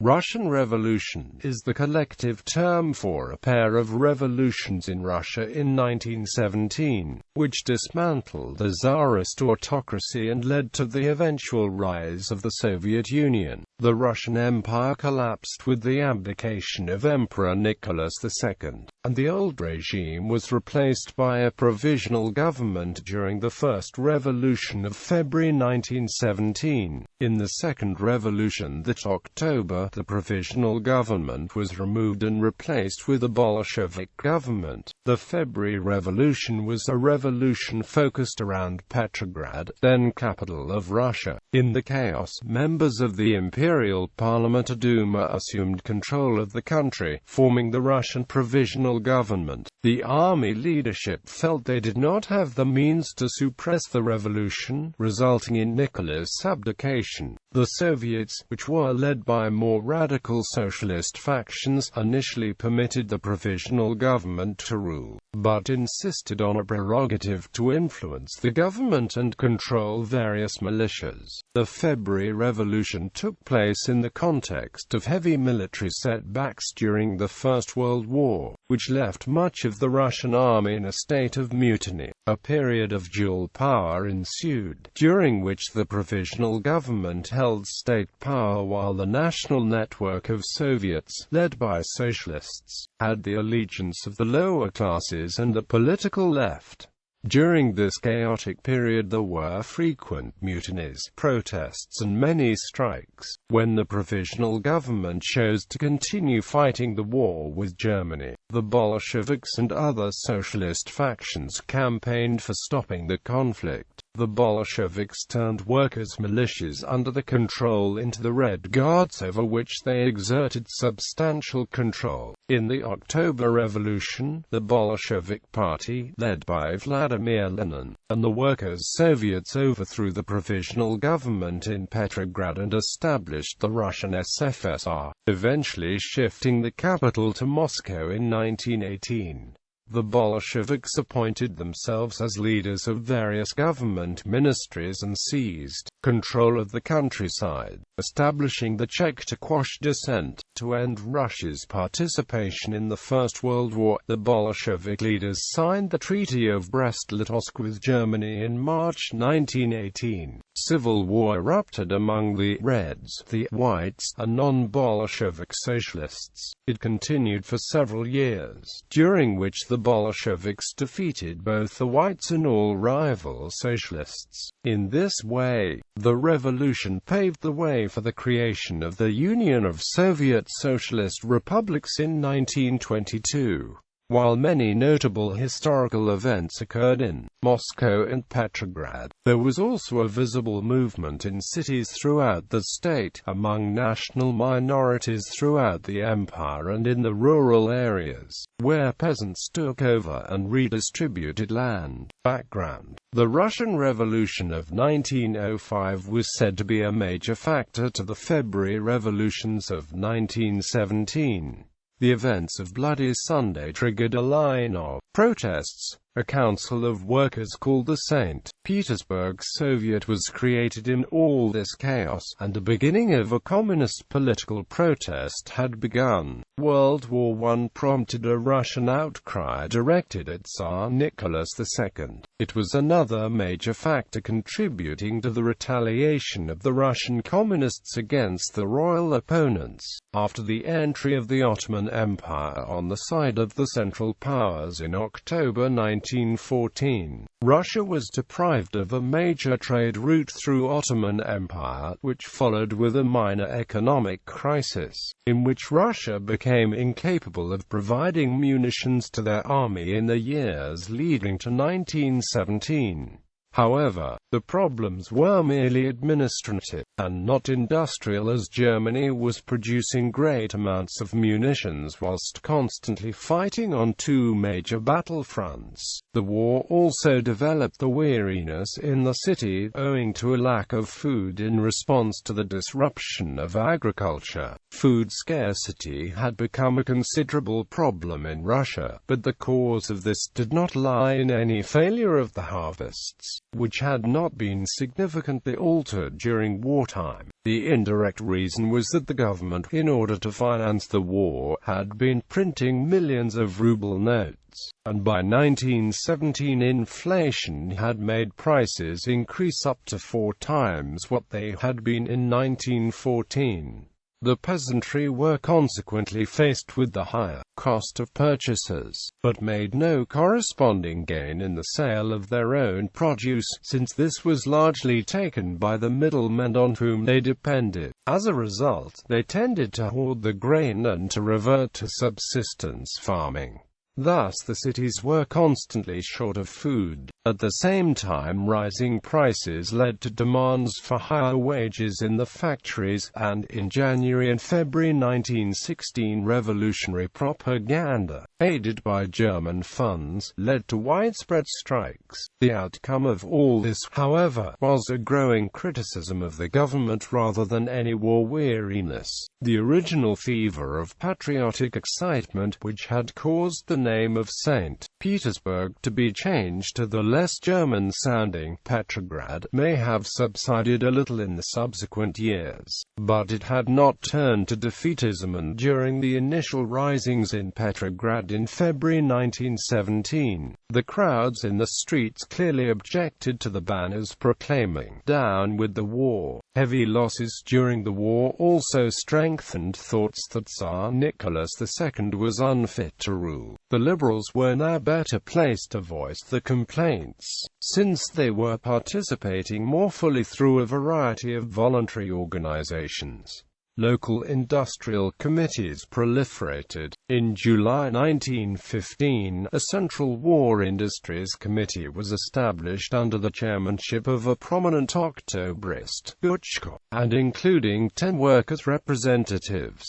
Russian Revolution is the collective term for a pair of revolutions in Russia in 1917, which dismantled the Tsarist autocracy and led to the eventual rise of the Soviet Union. The Russian Empire collapsed with the abdication of Emperor Nicholas II, and the old regime was replaced by a provisional government during the First Revolution of February 1917. In the Second Revolution that October, the Provisional Government was removed and replaced with a Bolshevik government. The February Revolution was a revolution focused around Petrograd, then capital of Russia. In the chaos, members of the Imperial Parliament Duma assumed control of the country, forming the Russian Provisional Government. The army leadership felt they did not have the means to suppress the revolution, resulting in Nicholas' abdication. The Soviets, which were led by more radical socialist factions, initially permitted the provisional government to rule, but insisted on a prerogative to influence the government and control various militias. The February Revolution took place in the context of heavy military setbacks during the First World War, which left much of the Russian army in a state of mutiny. A period of dual power ensued, during which the provisional government held state power while the national network of Soviets, led by socialists, had the allegiance of the lower classes and the political left. During this chaotic period there were frequent mutinies, protests and many strikes. When the provisional government chose to continue fighting the war with Germany, the Bolsheviks and other socialist factions campaigned for stopping the conflict. The Bolsheviks turned workers' militias under the control into the Red Guards, over which they exerted substantial control. In the October Revolution, the Bolshevik Party, led by Vladimir Lenin, and the Workers' Soviets overthrew the provisional government in Petrograd and established the Russian SFSR, eventually shifting the capital to Moscow in 1918. The Bolsheviks appointed themselves as leaders of various government ministries and seized control of the countryside, establishing the Check to quash dissent. To end Russia's participation in the First World War, the Bolshevik leaders signed the Treaty of Brest-Litovsk with Germany in March 1918. Civil war erupted among the Reds, the Whites, and non-Bolshevik socialists. It continued for several years, during which the Bolsheviks defeated both the Whites and all rival socialists. In this way, the revolution paved the way for the creation of the Union of Soviet Socialist Republics in 1922. While many notable historical events occurred in Moscow and Petrograd, there was also a visible movement in cities throughout the state, among national minorities throughout the empire and in the rural areas, where peasants took over and redistributed land. Background: the Russian Revolution of 1905 was said to be a major factor to the February revolutions of 1917. The events of Bloody Sunday triggered a line of protests. A council of workers called the St. Petersburg Soviet was created in all this chaos, and the beginning of a communist political protest had begun. World War I prompted a Russian outcry directed at Tsar Nicholas II. It was another major factor contributing to the retaliation of the Russian communists against the royal opponents. After the entry of the Ottoman Empire on the side of the Central Powers in October 1914, Russia was deprived of a major trade route through Ottoman Empire, which followed with a minor economic crisis, in which Russia became incapable of providing munitions to their army in the years leading to 1917. However, the problems were merely administrative, and not industrial, as Germany was producing great amounts of munitions whilst constantly fighting on two major battlefronts. The war also developed the weariness in the city, owing to a lack of food in response to the disruption of agriculture. Food scarcity had become a considerable problem in Russia, but the cause of this did not lie in any failure of the harvests, which had not been significantly altered during wartime. The indirect reason was that the government, in order to finance the war, had been printing millions of ruble notes, and by 1917 inflation had made prices increase up to 4 times what they had been in 1914. The peasantry were consequently faced with the higher cost of purchases, but made no corresponding gain in the sale of their own produce, since this was largely taken by the middlemen on whom they depended. As a result, they tended to hoard the grain and to revert to subsistence farming. Thus the cities were constantly short of food. At the same time, rising prices led to demands for higher wages in the factories, and in January and February 1916 revolutionary propaganda, aided by German funds, led to widespread strikes. The outcome of all this, however, was a growing criticism of the government rather than any war weariness. The original fever of patriotic excitement, which had caused the name of St. Petersburg to be changed to the less German-sounding Petrograd, may have subsided a little in the subsequent years, but it had not turned to defeatism, and during the initial risings in Petrograd in February 1917, the crowds in the streets clearly objected to the banners proclaiming, "Down with the war." Heavy losses during the war also strengthened thoughts that Tsar Nicholas II was unfit to rule. The liberals were now better placed to voice the complaints, since they were participating more fully through a variety of voluntary organizations. Local industrial committees proliferated. In July 1915, a Central War Industries Committee was established under the chairmanship of a prominent Octoberist, Guchkov, and including 10 workers' representatives.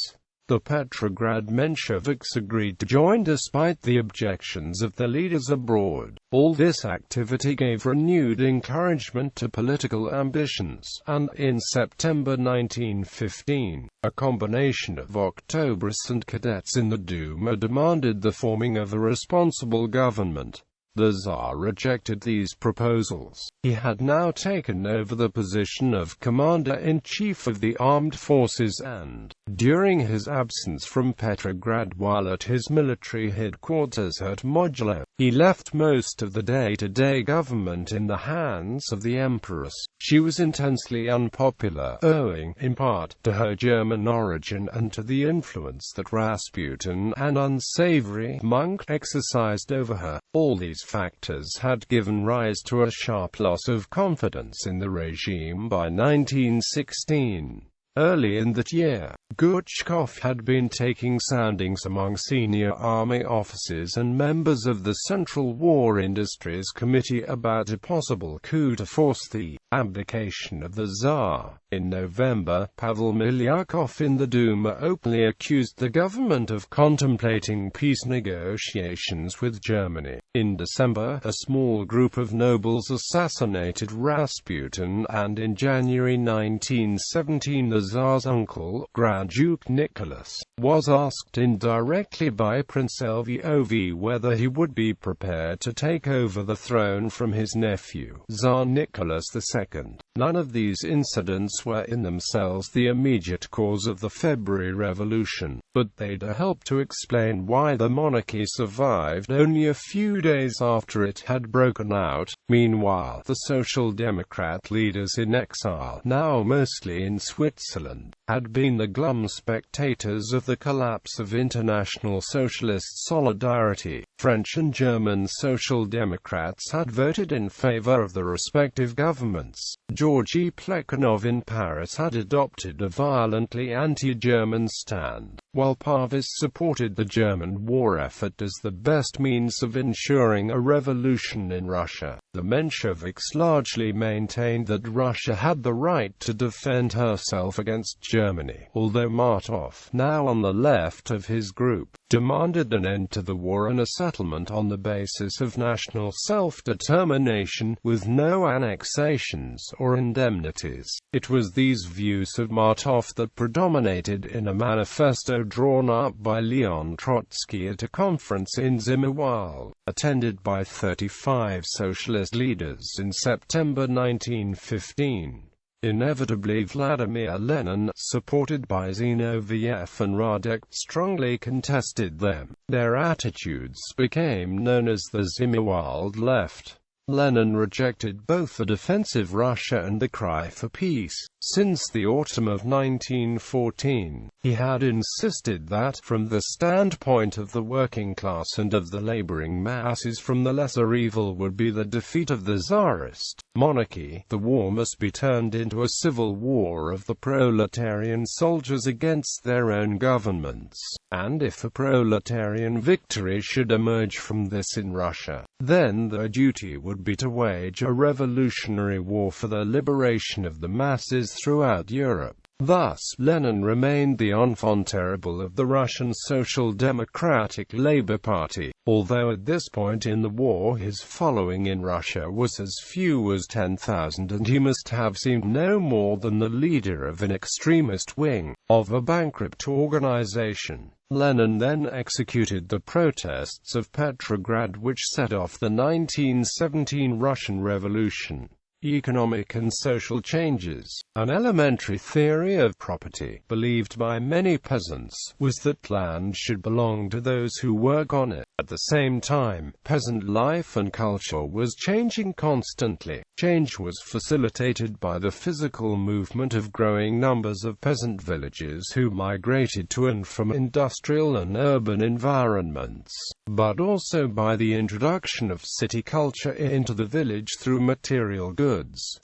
The Petrograd Mensheviks agreed to join despite the objections of their leaders abroad. All this activity gave renewed encouragement to political ambitions, and in September 1915, a combination of Octoberists and cadets in the Duma demanded the forming of a responsible government. The Tsar rejected these proposals. He had now taken over the position of Commander-in-Chief of the Armed Forces and, during his absence from Petrograd while at his military headquarters at Mogilev, he left most of the day-to-day government in the hands of the Empress. She was intensely unpopular, owing, in part, to her German origin and to the influence that Rasputin, an unsavory monk, exercised over her. All these factors had given rise to a sharp loss of confidence in the regime by 1916. Early in that year, Guchkov had been taking soundings among senior army officers and members of the Central War Industries Committee about a possible coup to force the abdication of the Tsar. In November, Pavel Milyakov in the Duma openly accused the government of contemplating peace negotiations with Germany. In December, a small group of nobles assassinated Rasputin, and in January 1917 the Tsar's uncle, Grand Duke Nicholas, was asked indirectly by Prince Lvov whether he would be prepared to take over the throne from his nephew, Tsar Nicholas II. None of these incidents were in themselves the immediate cause of the February Revolution, but they'd help to explain why the monarchy survived only a few days after it had broken out. Meanwhile, the Social Democrat leaders in exile, now mostly in Switzerland, had been the glum spectators of the collapse of international socialist solidarity. French and German Social Democrats had voted in favor of the respective governments. Georgy Plekhanov in Paris had adopted a violently anti-German stand, while Pavists supported the German war effort as the best means of ensuring a revolution in Russia. The Mensheviks largely maintained that Russia had the right to defend herself against Germany, although Martov, now on the left of his group, demanded an end to the war and a settlement on the basis of national self-determination, with no annexations or indemnities. It was these views of Martov that predominated in a manifesto drawn up by Leon Trotsky at a conference in Zimmerwald, attended by 35 socialist leaders in September 1915. Inevitably Vladimir Lenin, supported by Zinoviev and Radek, strongly contested them. Their attitudes became known as the Zimmerwald left. Lenin rejected both the defensive Russia and the cry for peace. Since the autumn of 1914, he had insisted that, from the standpoint of the working class and of the laboring masses, from the lesser evil would be the defeat of the Tsarist monarchy. The war must be turned into a civil war of the proletarian soldiers against their own governments, and if a proletarian victory should emerge from this in Russia, then their duty would be to wage a revolutionary war for the liberation of the masses throughout Europe. Thus, Lenin remained the enfant terrible of the Russian Social Democratic Labour Party, although at this point in the war his following in Russia was as few as 10,000 and he must have seemed no more than the leader of an extremist wing of a bankrupt organization. Lenin then executed the protests of Petrograd, which set off the 1917 Russian Revolution. Economic and social changes. An elementary theory of property, believed by many peasants, was that land should belong to those who work on it. At the same time, peasant life and culture was changing constantly. Change was facilitated by the physical movement of growing numbers of peasant villages who migrated to and from industrial and urban environments, but also by the introduction of city culture into the village through material goods,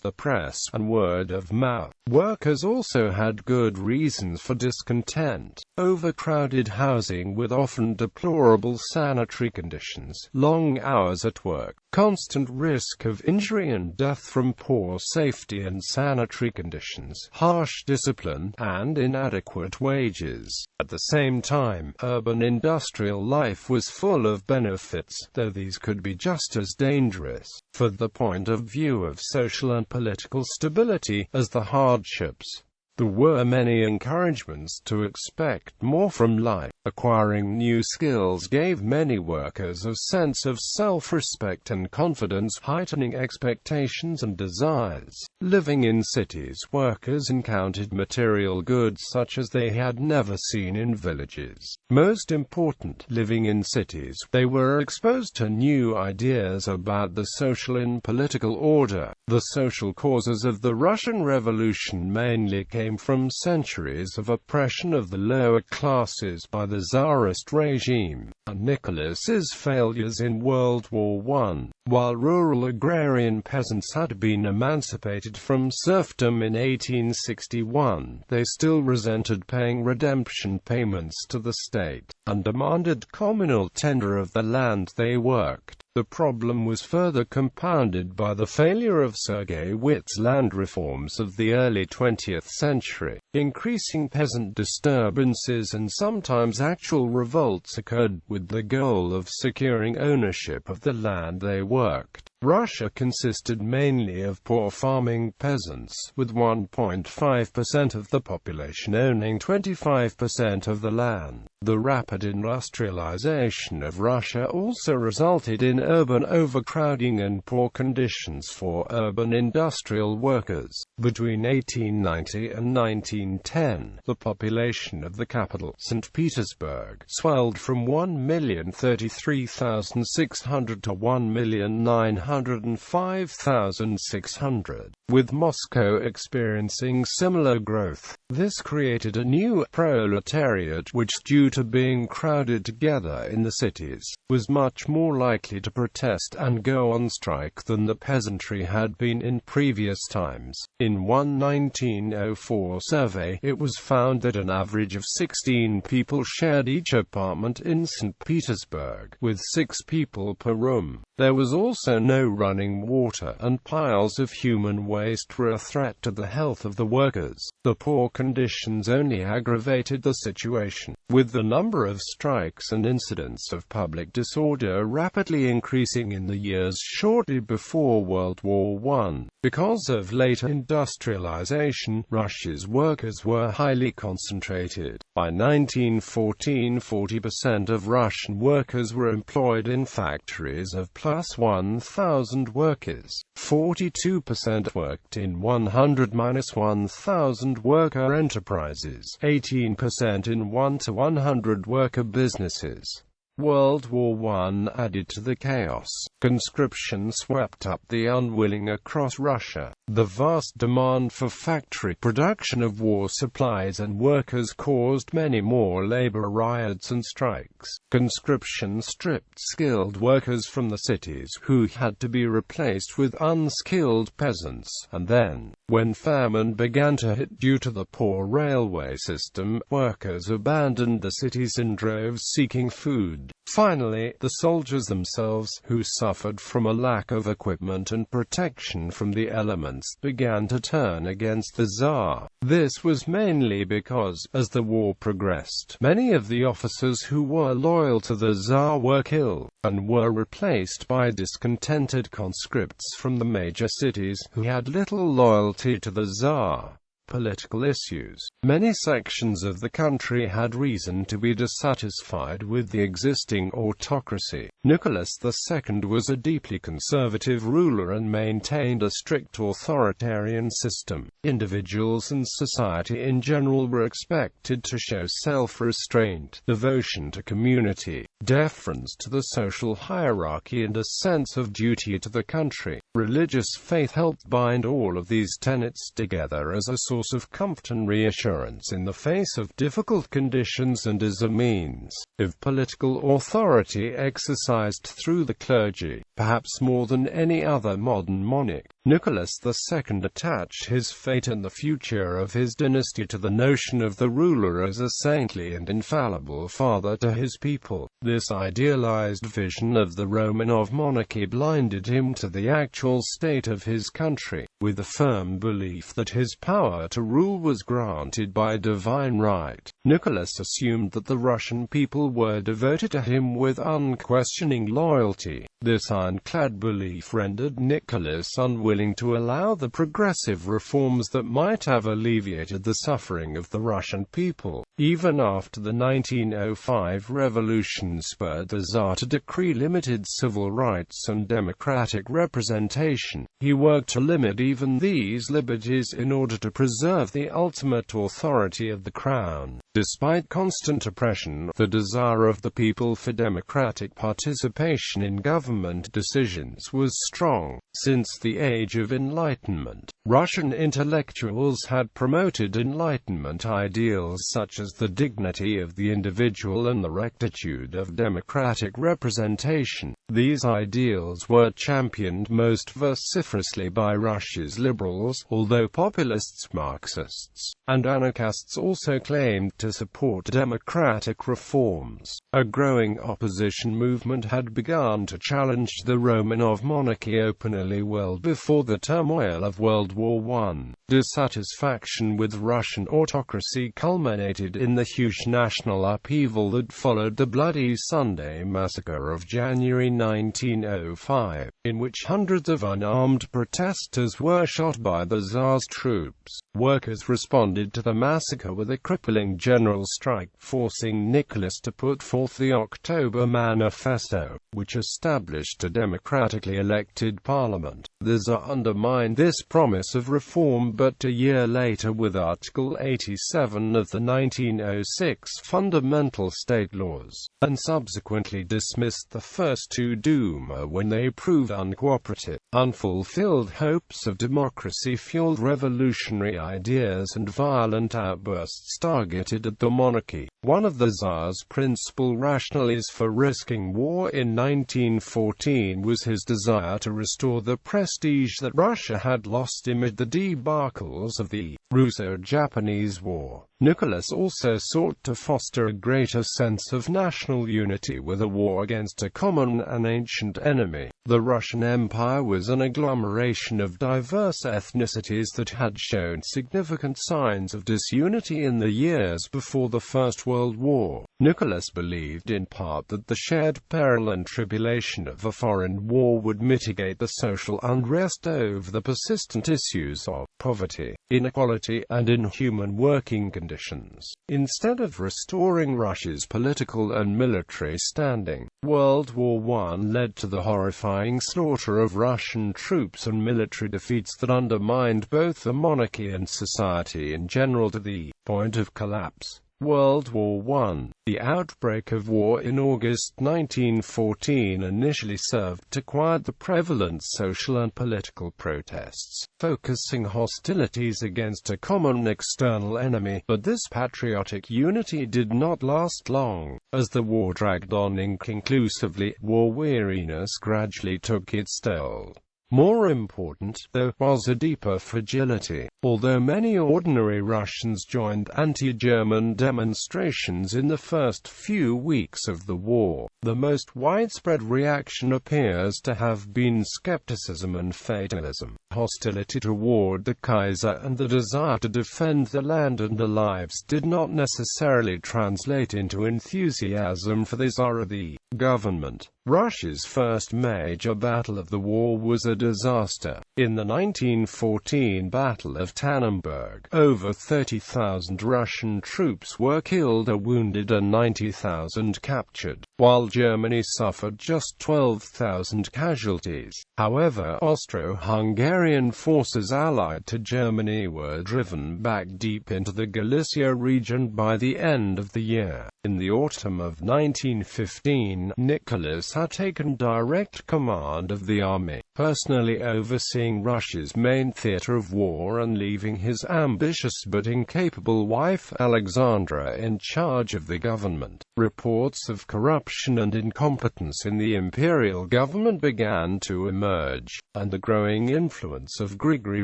the press, and word of mouth. Workers also had good reasons for discontent. Overcrowded housing with often deplorable sanitary conditions, long hours at work, constant risk of injury and death from poor safety and sanitary conditions, harsh discipline, and inadequate wages. At the same time, urban industrial life was full of benefits, though these could be just as dangerous, from the point of view of social and political stability, as the hardships. There were many encouragements to expect more from life. Acquiring new skills gave many workers a sense of self-respect and confidence, heightening expectations and desires. Living in cities, workers encountered material goods such as they had never seen in villages. Most important, living in cities, they were exposed to new ideas about the social and political order. The social causes of the Russian Revolution mainly came from centuries of oppression of the lower classes by the Tsarist regime, and Nicholas's failures in World War I. While rural agrarian peasants had been emancipated from serfdom in 1861, they still resented paying redemption payments to the state, and demanded communal tender of the land they worked. The problem was further compounded by the failure of Sergei Witt's land reforms of the early 20th century. Increasing peasant disturbances and sometimes actual revolts occurred, with the goal of securing ownership of the land they worked. Russia consisted mainly of poor farming peasants, with 1.5% of the population owning 25% of the land. The rapid industrialization of Russia also resulted in urban overcrowding and poor conditions for urban industrial workers. Between 1890 and 1910, the population of the capital, St. Petersburg, swelled from 1,033,600 to 1,905,600, with Moscow experiencing similar growth. This created a new proletariat which, due to being crowded together in the cities, was much more likely to protest and go on strike than the peasantry had been in previous times. In one 1904 survey, it was found that an average of 16 people shared each apartment in St. Petersburg, with 6 people per room. There was also no running water, and piles of human waste were a threat to the health of the workers. The poor conditions only aggravated the situation. with the number of strikes and incidents of public disorder rapidly increasing in the years shortly before World War I. Because of later industrialization, Russia's workers were highly concentrated. By 1914, 40% of Russian workers were employed in factories of plus 1,000 workers. 42% worked in 100-1,000 worker enterprises. 18% in 1 to 100 worker businesses. World War I added to the chaos. Conscription swept up the unwilling across Russia. The vast demand for factory production of war supplies and workers caused many more labor riots and strikes. Conscription stripped skilled workers from the cities who had to be replaced with unskilled peasants. And then, when famine began to hit due to the poor railway system, workers abandoned the cities in droves seeking food. Finally, the soldiers themselves, who suffered from a lack of equipment and protection from the elements, began to turn against the Tsar. This was mainly because, as the war progressed, many of the officers who were loyal to the Tsar were killed, and were replaced by discontented conscripts from the major cities, who had little loyalty to the Tsar. Political issues. Many sections of the country had reason to be dissatisfied with the existing autocracy. Nicholas II was a deeply conservative ruler and maintained a strict authoritarian system. Individuals and society in general were expected to show self-restraint, devotion to community, deference to the social hierarchy, and a sense of duty to the country. Religious faith helped bind all of these tenets together as a source of comfort and reassurance in the face of difficult conditions, and as a means of political authority exercised through the clergy. Perhaps more than any other modern monarch, Nicholas II attached his fate and the future of his dynasty to the notion of the ruler as a saintly and infallible father to his people. This idealized vision of the Roman monarchy blinded him to the actual state of his country, with the firm belief that his power to rule was granted by divine right. Nicholas assumed that the Russian people were devoted to him with unquestioning loyalty. This ironclad belief rendered Nicholas unwilling to allow the progressive reforms that might have alleviated the suffering of the Russian people. Even after the 1905 revolution spurred the Tsar to decree limited civil rights and democratic representation, he worked to limit even these liberties in order to preserve the ultimate authority of the crown. Despite constant oppression, the desire of the people for democratic participation in government decisions was strong. Since the Age of Enlightenment, Russian intellectuals had promoted Enlightenment ideals such as the dignity of the individual and the rectitude of democratic representation. These ideals were championed most vociferously by Russia's liberals, although populists, Marxists, and anarchists also claimed to support democratic reforms. A growing opposition movement had begun to challenge the Roman monarchy openly well before the turmoil of World War I. Dissatisfaction with Russian autocracy culminated in the huge national upheaval that followed the Bloody Sunday massacre of January 1905, in which hundreds of unarmed protesters were shot by the Tsar's troops. Workers responded to the massacre with a crippling general strike, forcing Nicholas to put forth the October Manifesto, which established a democratically elected parliament. The Tsar undermined this promise of reform, but a year later, with Article 87 of the 1906 Fundamental State Laws, and subsequently dismissed the first two Duma when they proved uncooperative. Unfulfilled hopes of democracy fueled revolutionary ideas and violent outbursts targeted at the monarchy. One of the Tsar's principal rationales for risking war in 1914 was his desire to restore the prestige that Russia had lost amid the debacles of the Russo-Japanese War. Nicholas also sought to foster a greater sense of national unity with a war against a common and ancient enemy. The Russian Empire was an agglomeration of diverse ethnicities that had shown significant signs of disunity in the years before the First World World War. Nicholas believed in part that the shared peril and tribulation of a foreign war would mitigate the social unrest over the persistent issues of poverty, inequality, and inhuman working conditions. Instead of restoring Russia's political and military standing, World War I led to the horrifying slaughter of Russian troops and military defeats that undermined both the monarchy and society in general to the point of collapse. World War I. The outbreak of war in August 1914 initially served to quiet the prevalent social and political protests, focusing hostilities against a common external enemy, but this patriotic unity did not last long. As the war dragged on inconclusively, war weariness gradually took its toll. More important, though, was a deeper fragility. Although many ordinary Russians joined anti-German demonstrations in the first few weeks of the war, the most widespread reaction appears to have been skepticism and fatalism. Hostility toward the Kaiser and the desire to defend the land and the lives did not necessarily translate into enthusiasm for the Tsar or the government. Russia's first major battle of the war was a disaster. In the 1914 Battle of Tannenberg, over 30,000 Russian troops were killed or wounded and 90,000 captured, while Germany suffered just 12,000 casualties. However, Austro-Hungarian forces allied to Germany were driven back deep into the Galicia region by the end of the year. In the autumn of 1915, Nicholas had taken direct command of the army, personally overseeing Russia's main theater of war and leaving his ambitious but incapable wife Alexandra in charge of the government. Reports of corruption and incompetence in the imperial government began to emerge, and the growing influence of Grigory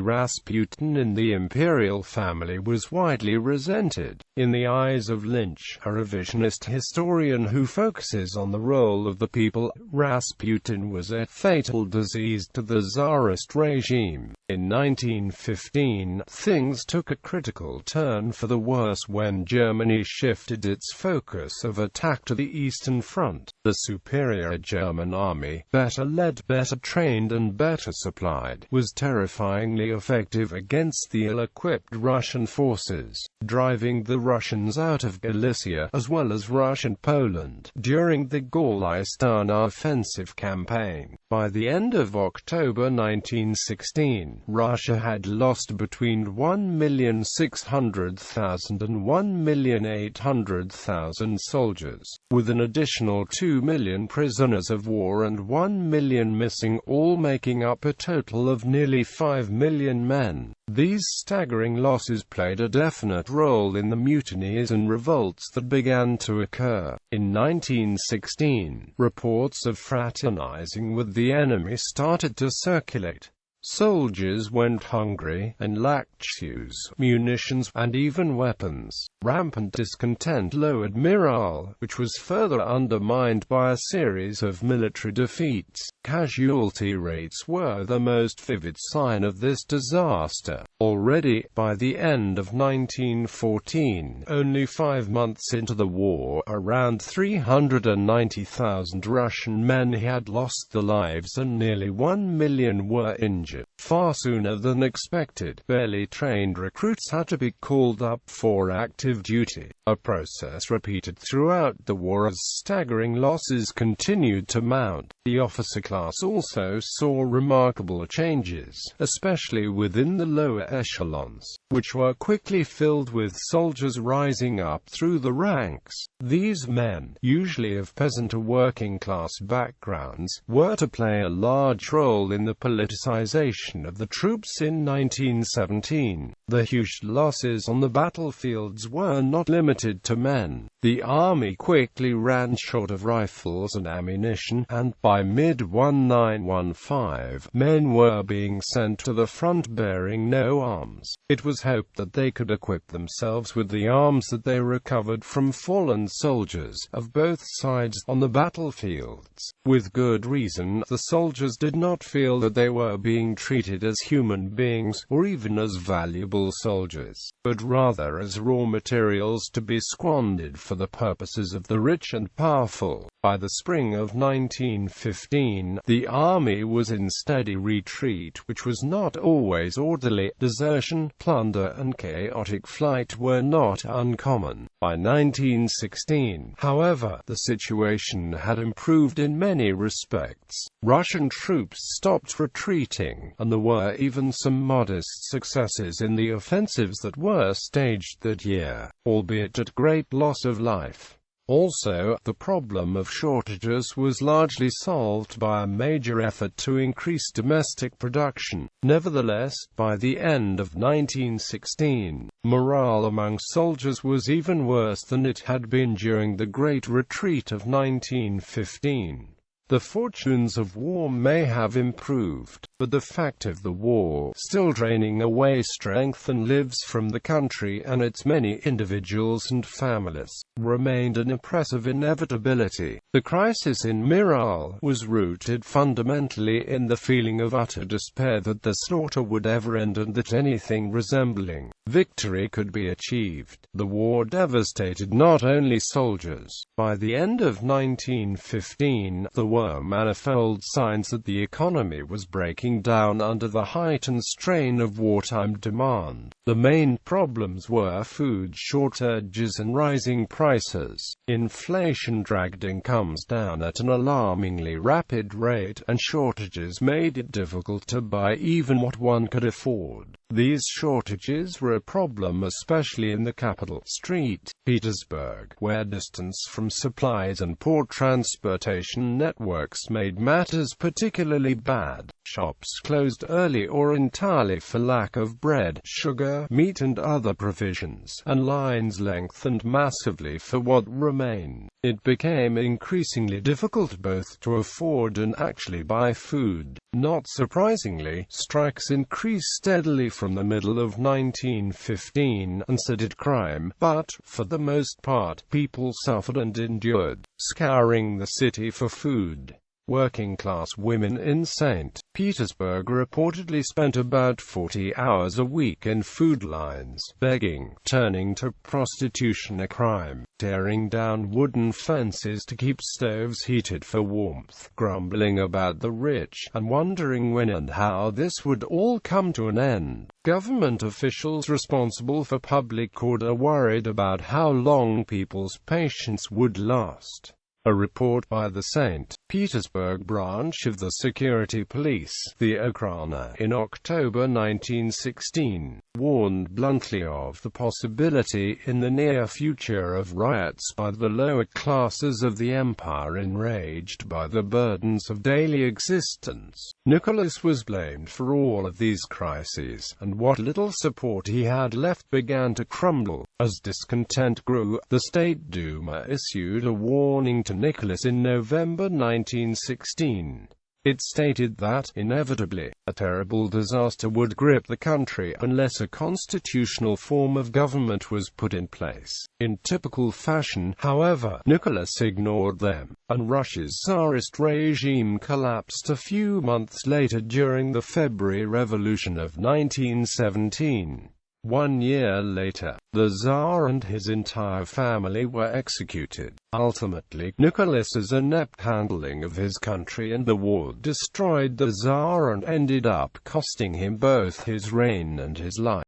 Rasputin in the imperial family was widely resented. In the eyes of Lynch, a revisionist historian who focuses on the role of the people, Rasputin was a fatal disease to the Tsarist regime. In 1915, things took a critical turn for the worse when Germany shifted its focus of attack to the Eastern Front. The superior German army, better led, better trained and better supplied, was terrifyingly effective against the ill-equipped Russian forces, driving the Russians out of Galicia, as well as Russian Poland, during the Gorlistan offensive campaign. By the end of October 1916, Russia had lost between 1,600,000 and 1,800,000 soldiers, with an additional 2 million prisoners of war and 1 million missing, all making up a total of nearly 5 million men. These staggering losses played a definite role in the mutinies and revolts that began to occur. In 1916, reports of fraternizing with the enemy started to circulate. Soldiers went hungry, and lacked shoes, munitions, and even weapons. Rampant discontent lowered morale, which was further undermined by a series of military defeats. Casualty rates were the most vivid sign of this disaster. Already, by the end of 1914, only 5 months into the war, around 390,000 Russian men had lost their lives and nearly 1 million were injured. Far sooner than expected, barely trained recruits had to be called up for active duty, a process repeated throughout the war as staggering losses continued to mount. The officer class also saw remarkable changes, especially within the lower echelons, which were quickly filled with soldiers rising up through the ranks. These men, usually of peasant or working-class backgrounds, were to play a large role in the politicization of the troops in 1917. The huge losses on the battlefields were not limited to men. The army quickly ran short of rifles and ammunition, and by mid-1915, men were being sent to the front bearing no arms. It was hoped that they could equip themselves with the arms that they recovered from fallen soldiers of both sides on the battlefields. With good reason, the soldiers did not feel that they were being treated treated as human beings, or even as valuable soldiers, but rather as raw materials to be squandered for the purposes of the rich and powerful. By the spring of 1915, the army was in steady retreat, which was not always orderly. Desertion, plunder, and chaotic flight were not uncommon. By 1916, however, the situation had improved in many respects. Russian troops stopped retreating, and there were even some modest successes in the offensives that were staged that year, albeit at great loss of life. Also, the problem of shortages was largely solved by a major effort to increase domestic production. Nevertheless, by the end of 1916, morale among soldiers was even worse than it had been during the Great Retreat of 1915. The fortunes of war may have improved, but the fact of the war still draining away strength and lives from the country and its many individuals and families remained an oppressive inevitability. The crisis in morale was rooted fundamentally in the feeling of utter despair that the slaughter would ever end and that anything resembling victory could be achieved. The war devastated not only soldiers. By the end of 1915, there were manifold signs that the economy was breaking down under the heightened strain of wartime demand. The main problems were food shortages and rising prices. Inflation dragged incomes down at an alarmingly rapid rate, and shortages made it difficult to buy even what one could afford. These shortages were a problem especially in the capital, St. Petersburg, where distance from supplies and poor transportation networks made matters particularly bad. Shops closed early or entirely for lack of bread, sugar, meat and other provisions, and lines lengthened massively for what remained. It became increasingly difficult both to afford and actually buy food. Not surprisingly, strikes increased steadily from the middle of 1915, and so did crime, but, for the most part, people suffered and endured, scouring the city for food. Working-class women in St. Petersburg reportedly spent about 40 hours a week in food lines, begging, turning to prostitution a crime, tearing down wooden fences to keep stoves heated for warmth, grumbling about the rich, and wondering when and how this would all come to an end. Government officials responsible for public order worried about how long people's patience would last. A report by the St. Petersburg branch of the security police, the Okhrana, in October 1916, warned bluntly of the possibility in the near future of riots by the lower classes of the empire enraged by the burdens of daily existence. Nicholas was blamed for all of these crises, and what little support he had left began to crumble. As discontent grew, the State Duma issued a warning to Nicholas in November 1916. It stated that, inevitably, a terrible disaster would grip the country unless a constitutional form of government was put in place. In typical fashion, however, Nicholas ignored them, and Russia's Tsarist regime collapsed a few months later during the February Revolution of 1917. 1 year later, the Tsar and his entire family were executed. Ultimately, Nicholas's inept handling of his country and the war destroyed the Tsar and ended up costing him both his reign and his life.